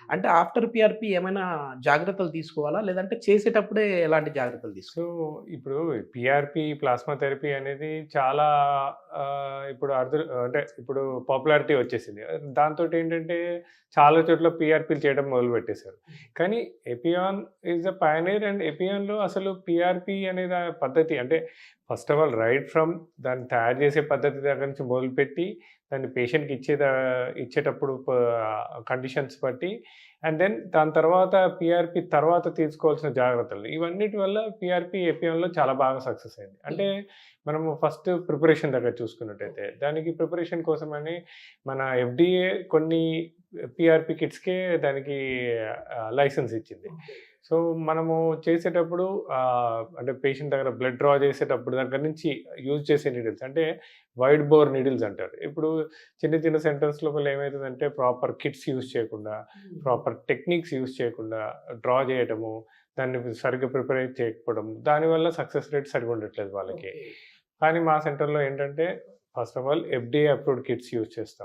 అంటే after PRP ఏమైనా జాగ్రత్తలు తీసుకోవాలా? లేదంటే చేసేటప్పుడే ఎలాంటి జాగ్రత్తలు సో, తీసుకోవాలి? ఇప్పుడు పీఆర్‌పీ, ప్లాస్మా థెరపీ అనేది చాలా ఇప్పుడు అంటే ఇప్పుడు పాపులారిటీ వచ్చేసింది. దాంతోటేంటంటే చాలా చోట్ల పీఆర్‌పీలు చేయడం మొదలుపెట్టేసారు. కానీ ఎపియాన్ ఈస్ ద పయనీర్ అండ్ ఎపియాన్‌లో అసలు పీఆర్‌పీ అనే పద్ధతి అంటే first of all right from దాన్ని తయారు చేసే పద్ధతి దగ్గర నుంచి మొదలుపెట్టి దాన్ని పేషెంట్‌కి ఇచ్చేటప్పుడు కండిషన్స్ బట్టి అండ్ దెన్ దాని తర్వాత పీఆర్‌పీ తర్వాత తీసుకోవాల్సిన జాగ్రత్తలు. ఇవన్నిటి వల్ల పీఆర్‌పీ, ఏపీఎన్‌లో చాలా బాగా సక్సెస్ అయింది. అంటే మనము ఫస్ట్ ప్రిపరేషన్ దగ్గర చూసుకున్నట్టయితే, దానికి ప్రిపరేషన్ కోసమని మన ఎఫ్‌డీఏ కొన్ని పీఆర్‌పీ కిట్స్‌కే దానికి లైసెన్స్ ఇచ్చింది. సో, మనము చేసేటప్పుడు అంటే పేషెంట్ దగ్గర బ్లడ్ డ్రా చేసేటప్పుడు దగ్గర నుంచి యూజ్ చేసే నీడిల్స్ అంటే వైడ్ బోర్ నీడిల్స్ అంటారు. ఇప్పుడు చిన్న చిన్న సెంటర్స్ లోపల ఏమైతదంటే ప్రాపర్ కిట్స్ యూజ్ చేయకుండా, ప్రాపర్ టెక్నిక్స్ యూజ్ చేయకుండా డ్రా చేయటము, దాన్ని సరిగ్గా ప్రిపేర్ చేయకపోవడం, దానివల్ల సక్సెస్ రేట్ సరిగ్గా ఉండట్లేదు వాళ్ళకి. ఓకే. కానీ మా సెంటర్‌లో ఏంటంటే first of all FDA approved kits use చేస్తాం.